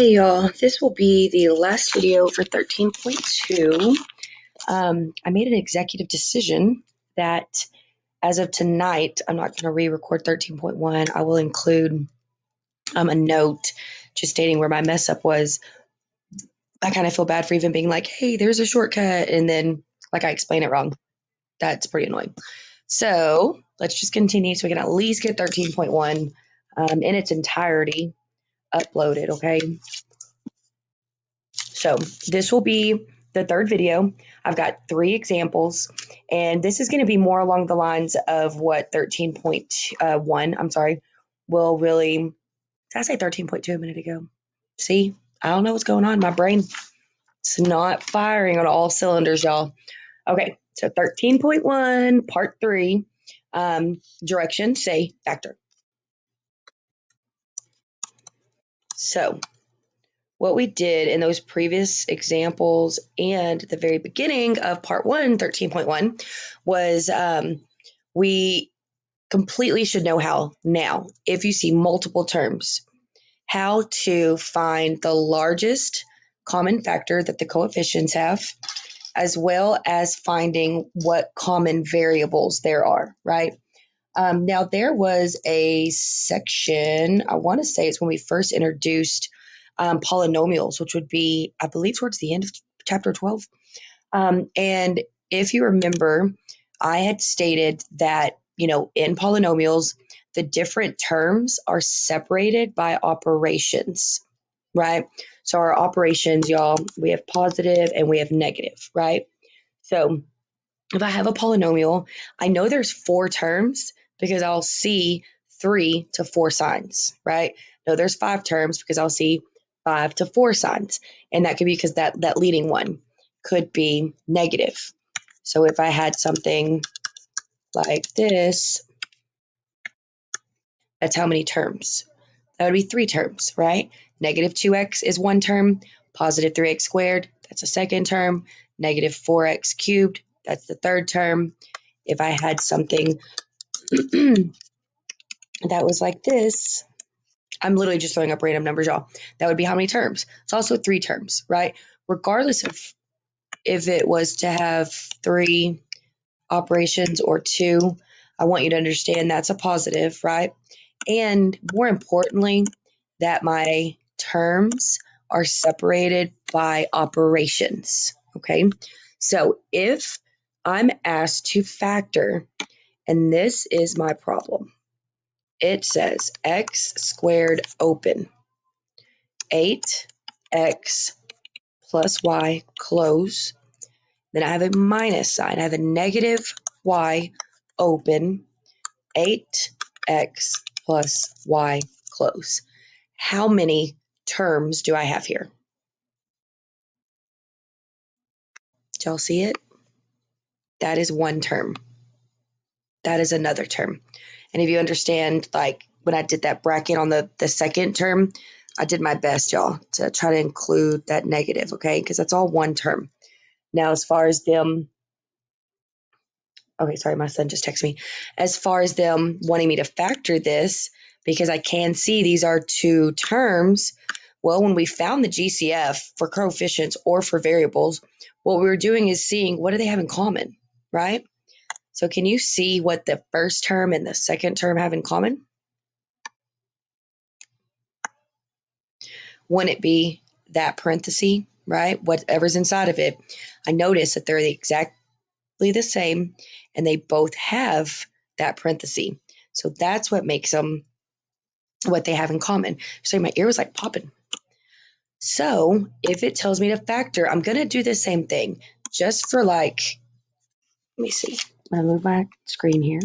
Hey y'all, this will be the last video for 13.2. I made an executive decision that as of tonight, I'm not going to re-record 13.1. I will include a note just stating where my mess up was. I kind of feel bad for even being like, hey, there's a shortcut, and then like I explain it wrong. That's pretty annoying. So let's just continue so we can at least get 13.1 in its entirety uploaded, okay? So this will be the third video. I've got 3 examples, and this is going to be more along the lines of what 13.1, will really, did I say 13.2 a minute ago? See, I don't know what's going on. My brain, it's not firing on all cylinders, y'all. Okay, so 13.1, part 3, direction, say, factor. So what we did in those previous examples and the very beginning of part 1, 13.1, was we completely should know how now, if you see multiple terms, how to find the largest common factor that the coefficients have, as well as finding what common variables there are, right? Now, there was a section, I want to say it's when we first introduced polynomials, which would be, I believe, towards the end of chapter 12. And if you remember, I had stated that, in polynomials, the different terms are separated by operations, right? So our operations, y'all, we have positive and we have negative, right? So if I have a polynomial, I know there's 4 terms because I'll see 3 to 4 signs, right? No, there's 5 terms because I'll see 5 to 4 signs. And that could be because that leading one could be negative. So if I had something like this, that's how many terms? That would be 3 terms, right? Negative 2x is 1 term, positive 3x squared, that's a second term, negative 4x cubed, that's the third term. If I had something that was like this, I'm literally just throwing up random numbers, y'all. That would be how many terms? It's also 3 terms, right? Regardless of if it was to have 3 operations or 2, I want you to understand that's a positive, right? And more importantly, that my terms are separated by operations, okay? So if I'm asked to factor, and this is my problem, it says x squared open, 8x plus y close. Then I have a minus sign. I have a negative y open, 8x plus y close. How many terms do I have here? Did y'all see it? That is 1 term. That is another term. And if you understand, like when I did that bracket on the second term, I did my best, y'all, to try to include that negative, okay? Because that's all 1 term. Now, as far as them, okay, sorry, my son just texted me. As far as them wanting me to factor this, because I can see these are 2 terms, well, when we found the GCF for coefficients or for variables, what we were doing is seeing what do they have in common, right? So can you see what the first term and the second term have in common? Wouldn't it be that parenthesis, right? Whatever's inside of it. I notice that they're exactly the same, and they both have that parenthesis. So that's what makes them what they have in common. So my ear was like popping. So if it tells me to factor, I'm going to do the same thing just for like, let me see. I'm going to move my screen here.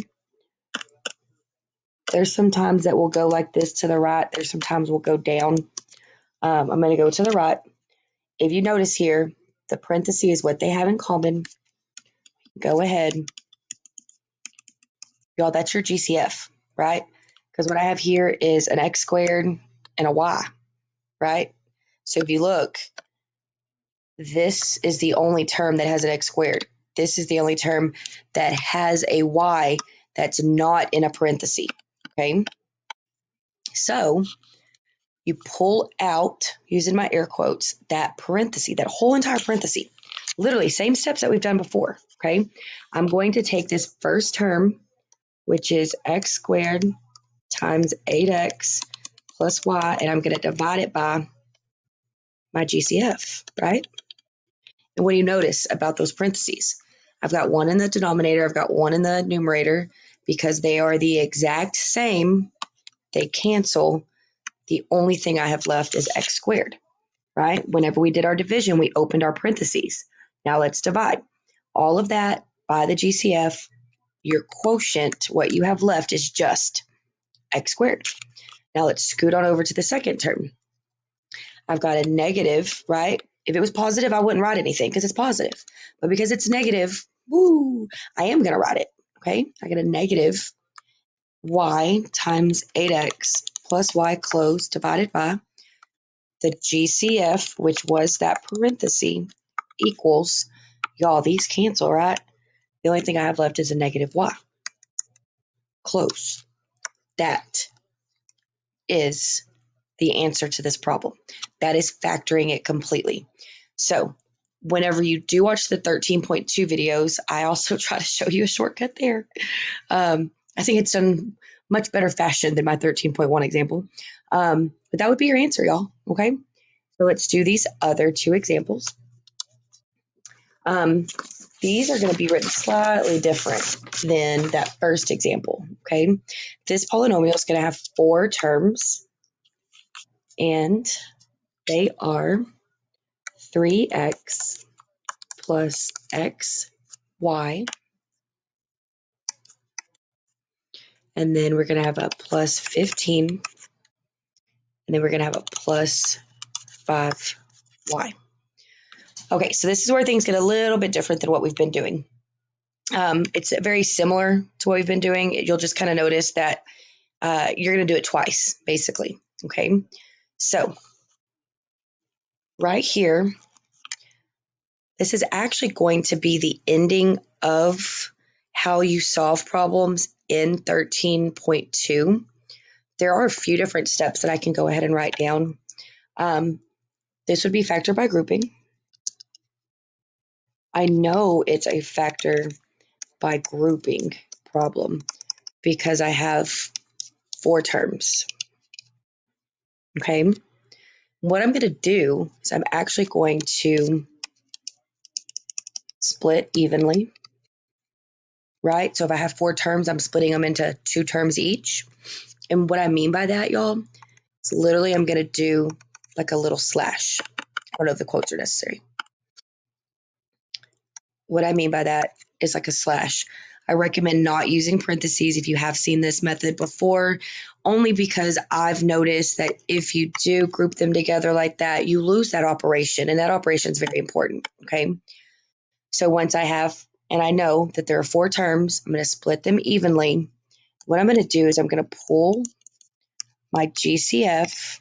There's some times that will go like this to the right. There's some times we'll go down. I'm going to go to the right. If you notice here, the parenthesis is what they have in common. Go ahead. Y'all, that's your GCF, right? Because what I have here is an x squared and a y, right? So if you look, this is the only term that has an x squared. This is the only term that has a y that's not in a parenthesis, okay? So you pull out, using my air quotes, that parenthesis, that whole entire parenthesis. Literally, same steps that we've done before, okay? I'm going to take this first term, which is x squared times 8x plus y, and I'm going to divide it by my GCF, right? And what do you notice about those parentheses? I've got one in the denominator, I've got one in the numerator, because they are the exact same. They cancel. The only thing I have left is x squared, right? Whenever we did our division, we opened our parentheses. Now let's divide. All of that by the GCF, your quotient, what you have left is just x squared. Now let's scoot on over to the second term. I've got a negative, right? If it was positive, I wouldn't write anything because it's positive. But because it's negative, woo, I am going to write it, okay? I get a negative y times 8x plus y closed divided by the GCF, which was that parenthesis, equals, y'all, these cancel, right? The only thing I have left is a negative y. Close. That is the answer to this problem. That is factoring it completely. So whenever you do watch the 13.2 videos, I also try to show you a shortcut there. I think it's done much better fashion than my 13.1 example. But that would be your answer, y'all. Okay. So let's do these other two examples. These are going to be written slightly different than that first example. Okay. This polynomial is going to have 4 terms, and they are 3x plus xy, and then we're going to have a plus 15, and then we're going to have a plus 5y. Okay, so this is where things get a little bit different than what we've been doing. It's very similar to what we've been doing. You'll just kind of notice that you're going to do it twice, basically. Okay, so right here, this is actually going to be the ending of how you solve problems in 13.2. There are a few different steps that I can go ahead and write down. This would be factor by grouping. I know it's a factor by grouping problem because I have 4 terms. Okay. What I'm going to do is I'm actually going to split evenly, right? So if I have 4 terms, I'm splitting them into 2 terms each. And what I mean by that, y'all, is literally I'm going to do like a little slash. I don't know if the quotes are necessary. What I mean by that is like a slash. I recommend not using parentheses if you have seen this method before, only because I've noticed that if you do group them together like that, you lose that operation, and that operation is very important, okay? So once I have, and I know that there are 4 terms, I'm going to split them evenly. What I'm going to do is I'm going to pull my GCF.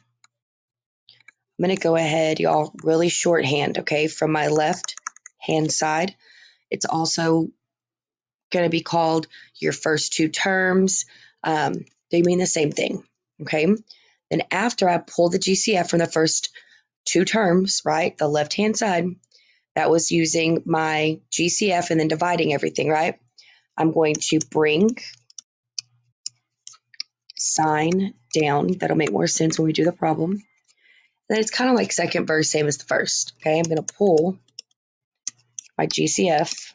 I'm going to go ahead, y'all, really shorthand, okay, from my left hand side. It's also going to be called your first 2 terms. They mean the same thing, okay? Then after I pull the GCF from the first 2 terms, right, the left-hand side, that was using my GCF and then dividing everything, right? I'm going to bring sign down. That'll make more sense when we do the problem. Then it's kind of like second verse, same as the first, okay? I'm going to pull my GCF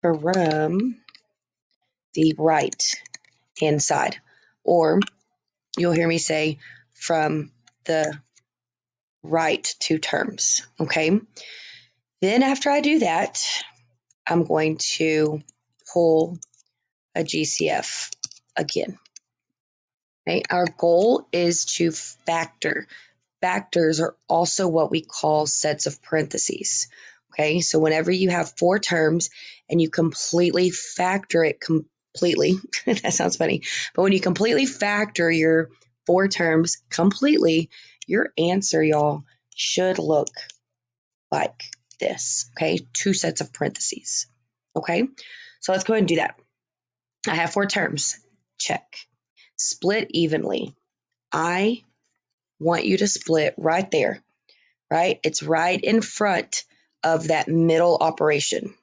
from the right hand side, or you'll hear me say from the right 2 terms, okay? Then after I do that, I'm going to pull a GCF again. Okay? Our goal is to factor. Factors are also what we call sets of parentheses. Okay, so whenever you have 4 terms and you completely factor it completely, that sounds funny, but when you completely factor your 4 terms completely, your answer, y'all, should look like this. Okay, 2 sets of parentheses. Okay, so let's go ahead and do that. I have 4 terms. Check. Split evenly. I want you to split right there, right? It's right in front of that middle operation,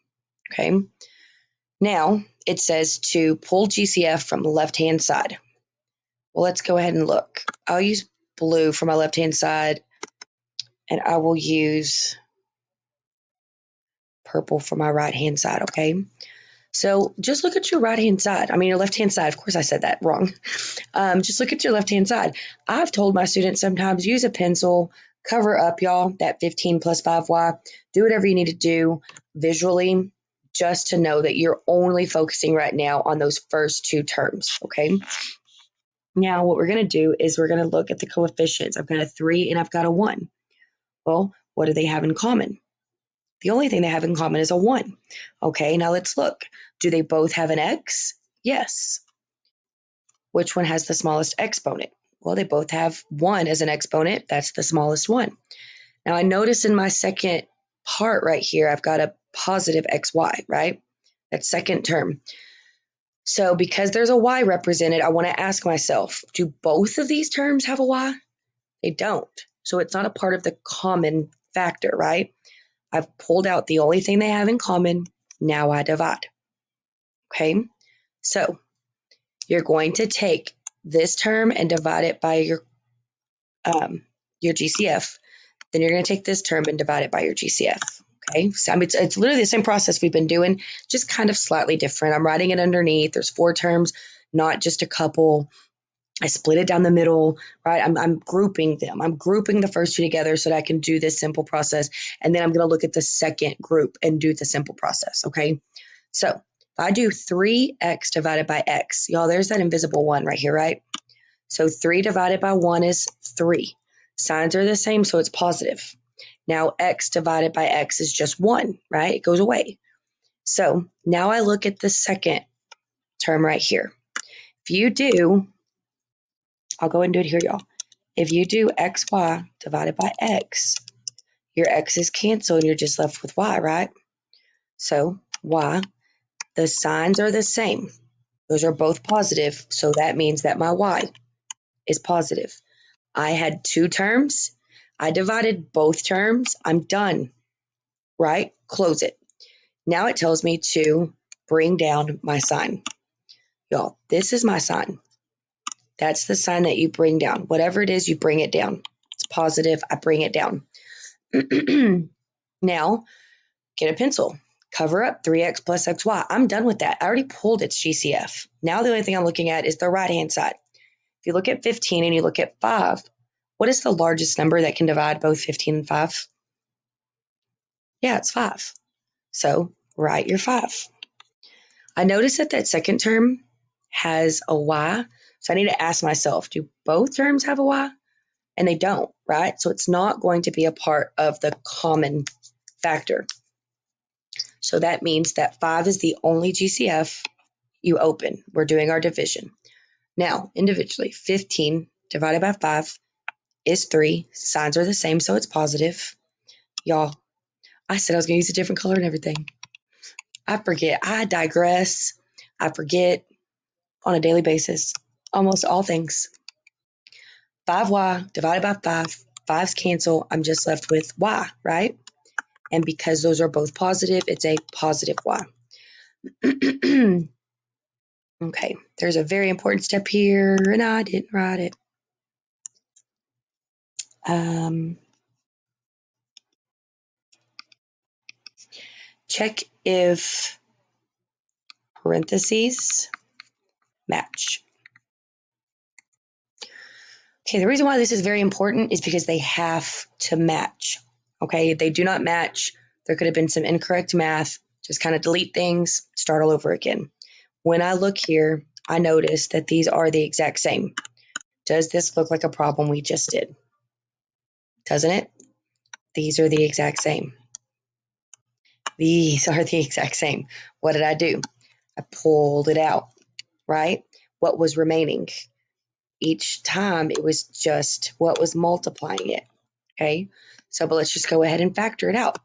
okay? Now, it says to pull GCF from the left-hand side. Well, let's go ahead and look. I'll use blue for my left-hand side, and I will use purple for my right-hand side, okay? So just look at your right-hand side. I mean, your left-hand side. Of course, I said that wrong. Just look at your left-hand side. I've told my students sometimes use a pencil, cover up, y'all, that 15 plus 5y. Do whatever you need to do visually just to know that you're only focusing right now on those first two terms, okay? Now, what we're going to do is we're going to look at the coefficients. I've got a 3 and I've got a 1. Well, what do they have in common? The only thing they have in common is a 1. Okay, now let's look. Do they both have an x? Yes. Which one has the smallest exponent? Well, they both have 1 as an exponent. That's the smallest one. Now, I notice in my second part right here, I've got a positive xy, right? That second term. So because there's a y represented, I want to ask myself, do both of these terms have a y? They don't. So it's not a part of the common factor, right? I've pulled out the only thing they have in common. Now I divide. Okay? So you're going to take this term and divide it by your GCF. Then you're going to take this term and divide it by your GCF. Okay? So I mean, it's literally the same process we've been doing, just kind of slightly different. I'm writing it underneath. There's 4 terms, not just a couple. I split it down the middle, right? I'm grouping them. I'm grouping the first two together so that I can do this simple process. And then I'm going to look at the second group and do the simple process, okay? So if I do 3x divided by x, y'all, there's that invisible 1 right here, right? So 3 divided by 1 is 3. Signs are the same, so it's positive. Now x divided by x is just 1, right? It goes away. So now I look at the second term right here. If you do... I'll go and do it here, y'all. If you do xy divided by x, your x's cancel and you're just left with y, right? So y, the signs are the same. Those are both positive, so that means that my y is positive. I had 2 terms. I divided both terms. I'm done, right? Close it. Now it tells me to bring down my sign. Y'all, this is my sign. That's the sign that you bring down. Whatever it is, you bring it down. It's positive. I bring it down. Now, get a pencil. Cover up 3x plus xy. I'm done with that. I already pulled its GCF. Now the only thing I'm looking at is the right-hand side. If you look at 15 and you look at 5, what is the largest number that can divide both 15 and 5? Yeah, it's 5. So write your 5. I noticed that that second term has a y. So I need to ask myself, do both terms have a y? And they don't, right? So it's not going to be a part of the common factor. So that means that 5 is the only GCF you open. We're doing our division. Now, individually, 15 divided by 5 is 3. Signs are the same, so it's positive. Y'all, I said I was going to use a different color and everything. I forget. I digress. I forget on a daily basis. Almost all things. 5y divided by 5. 5's cancel. I'm just left with y, right? And because those are both positive, it's a positive y. Okay, there's a very important step here, and I didn't write it. Check if parentheses match. Okay, the reason why this is very important is because they have to match. Okay, if they do not match, there could have been some incorrect math. Just kind of delete things, start all over again. When I look here, I notice that these are the exact same. Does this look like a problem we just did? Doesn't it? These are the exact same. These are the exact same. What did I do? I pulled it out, right? What was remaining? Each time it was just what was multiplying it, okay? So, but let's just go ahead and factor it out.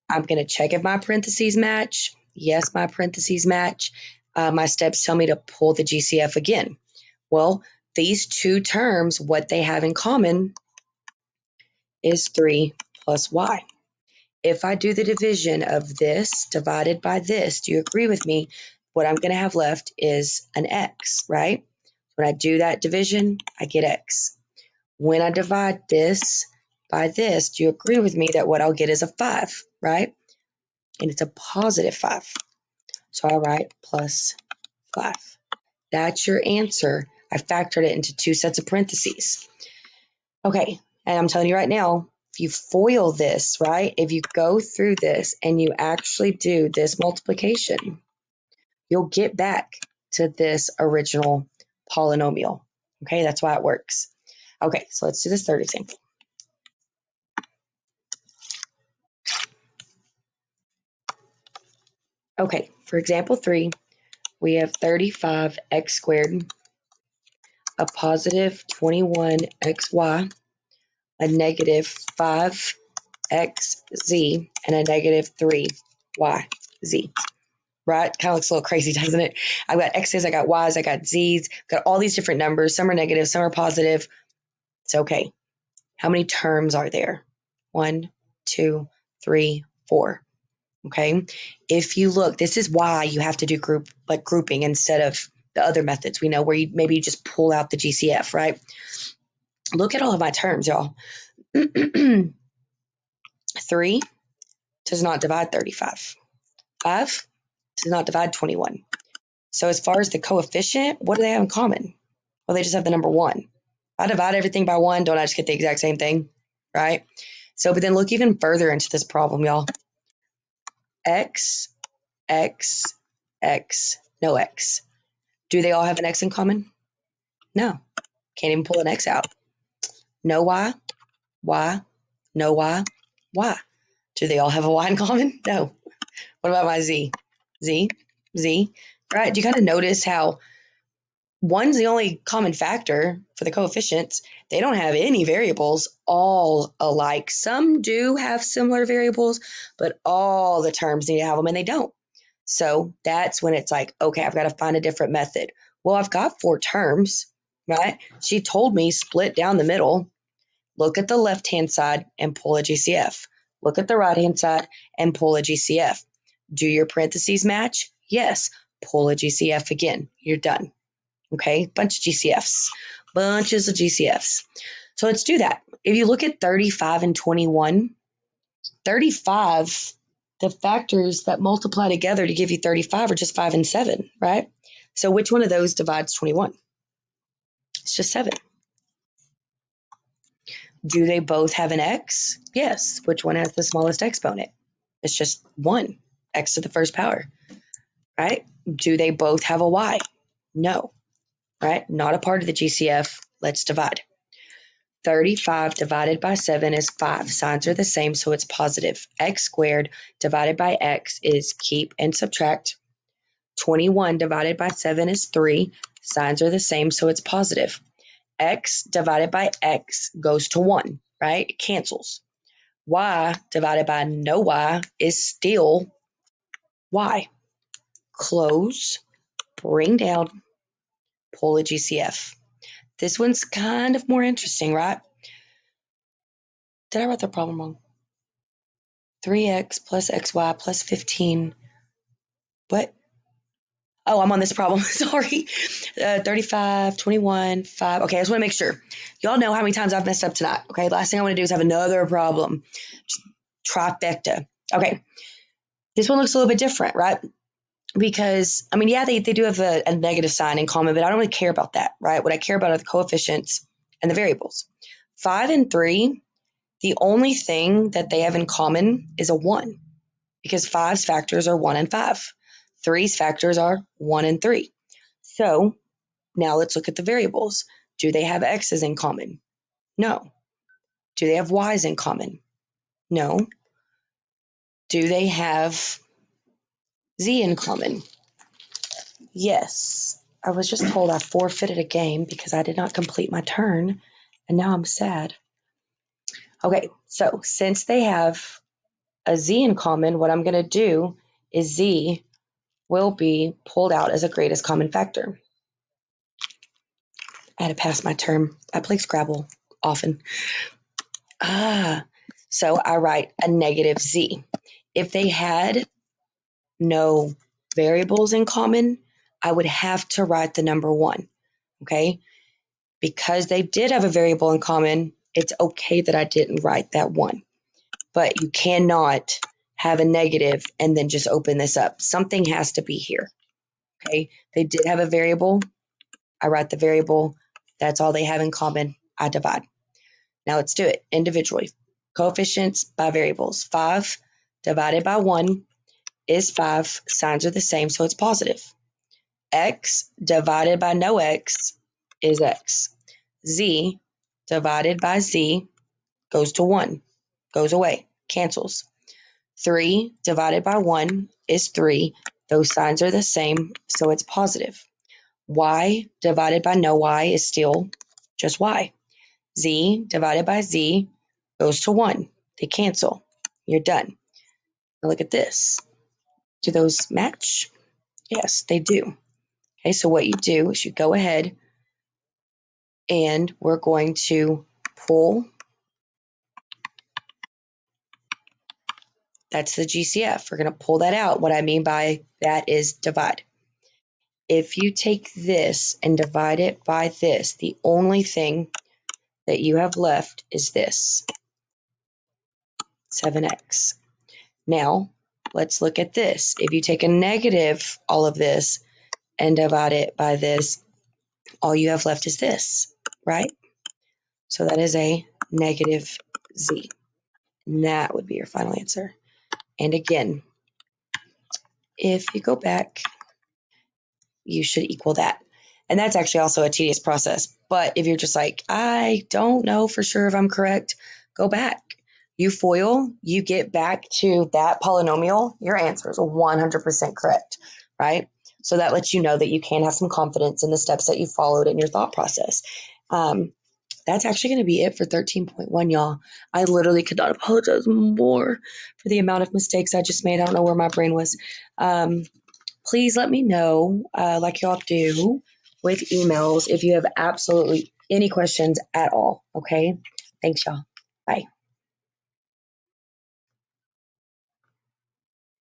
I'm going to check if my parentheses match. Yes, my parentheses match. My steps tell me to pull the GCF again. Well, these two terms, what they have in common is 3 plus y. If I do the division of this divided by this, do you agree with me? What I'm going to have left is an x, right? When I do that division, I get x. When I divide this by this, do you agree with me that what I'll get is a 5, right? And it's a positive 5. So I'll write plus 5. That's your answer. I factored it into 2 sets of parentheses. Okay, and I'm telling you right now, if you FOIL this, right, if you go through this and you actually do this multiplication, you'll get back to this original polynomial. Okay, that's why it works. Okay, so let's do this third example. Okay, for example 3, we have 35x squared, a positive 21xy, a negative 5xz, and a negative 3yz. Right? Kind of looks a little crazy, doesn't it? I've got x's, I got y's, I got z's, got all these different numbers. Some are negative, some are positive. It's okay. How many terms are there? 1, 2, 3, 4. Okay. If you look, this is why you have to do grouping instead of the other methods we know where you maybe just pull out the GCF, right? Look at all of my terms, y'all. 3 does not divide 35. 5 does not divide 21. So as far as the coefficient, what do they have in common? Well, they just have the number 1. If I divide everything by 1, don't I just get the exact same thing, right? So, but then look even further into this problem, y'all. X, X, X, no X. Do they all have an X in common? No. Can't even pull an X out. No Y, Y, no Y, Y. Do they all have a Y in common? No. What about my Z? Z, Z, right? Do you kind of notice how one's the only common factor for the coefficients? They don't have any variables all alike. Some do have similar variables, but all the terms need to have them, and they don't. So that's when it's like, okay, I've got to find a different method. Well, I've got 4 terms, right? She told me split down the middle. Look at the left-hand side and pull a GCF. Look at the right-hand side and pull a GCF. Do your parentheses match? Yes. Pull a GCF again. You're done. Okay, bunch of GCFs. Bunches of GCFs. So let's do that. If you look at 35 and 21, 35, the factors that multiply together to give you 35 are just 5 and 7, right? So which one of those divides 21? It's just 7. Do they both have an x? Yes. Which one has the smallest exponent? It's just 1, x to the first power, right? Do they both have a y? No, right? Not a part of the GCF. Let's divide. 35 divided by 7 is 5. Signs are the same, so it's positive. X squared divided by x is keep and subtract. 21 divided by 7 is 3. Signs are the same, so it's positive. X divided by x goes to 1, right? It cancels. Y divided by no y is still y. Close, bring down, pull a GCF. This one's kind of more interesting, right? Did I write the problem wrong? 3x plus xy plus 15. What? Oh, I'm on this problem. Sorry. 35, 21, 5. Okay, I just want to make sure. Y'all know how many times I've messed up tonight. Okay, last thing I want to do is have another problem. Just trifecta. Okay, this one looks a little bit different, right? Because, I mean, yeah, they do have a negative sign in common, but I don't really care about that, right? What I care about are the coefficients and the variables. 5 and 3, the only thing that they have in common is a 1, because 5's factors are 1 and 5. 3's factors are 1 and 3. So now let's look at the variables. Do they have x's in common? No. Do they have y's in common? No. Do they have z in common? Yes. I was just told I forfeited a game because I did not complete my turn, and now I'm sad. Okay, so since they have a z in common, what I'm going to do is z will be pulled out as a greatest common factor. I had to pass my term. I play Scrabble often. So I write a negative z. If they had no variables in common, I would have to write the number 1, okay? Because they did have a variable in common, it's okay that I didn't write that 1. But you cannot have a negative and then just open this up. Something has to be here, okay? They did have a variable. I write the variable. That's all they have in common. I divide. Now let's do it individually. Coefficients by variables. 5 divided by 1 is 5. Signs are the same, so it's positive. X divided by no x is x. Z divided by z goes to 1, goes away, cancels. 3 divided by 1 is 3. Those signs are the same, so it's positive. Y divided by no y is still just y. Z divided by z goes to 1. They cancel. You're done. Now look at this. Do those match? Yes, they do. Okay, so what you do is you go ahead and we're going to pull. That's the GCF. We're going to pull that out. What I mean by that is divide. If you take this and divide it by this, the only thing that you have left is this, 7x. Now, let's look at this. If you take a negative all of this and divide it by this, all you have left is this, right? So that is a negative z. And that would be your final answer. And again, if you go back, you should equal that. And that's actually also a tedious process. But if you're just like, I don't know for sure if I'm correct, go back. You FOIL, you get back to that polynomial, your answer is 100% correct, right? So that lets you know that you can have some confidence in the steps that you followed in your thought process. That's actually going to be it for 13.1, y'all. I literally could not apologize more for the amount of mistakes I just made. I don't know where my brain was. Please let me know, like y'all do, with emails if you have absolutely any questions at all, okay? Thanks, y'all. Bye.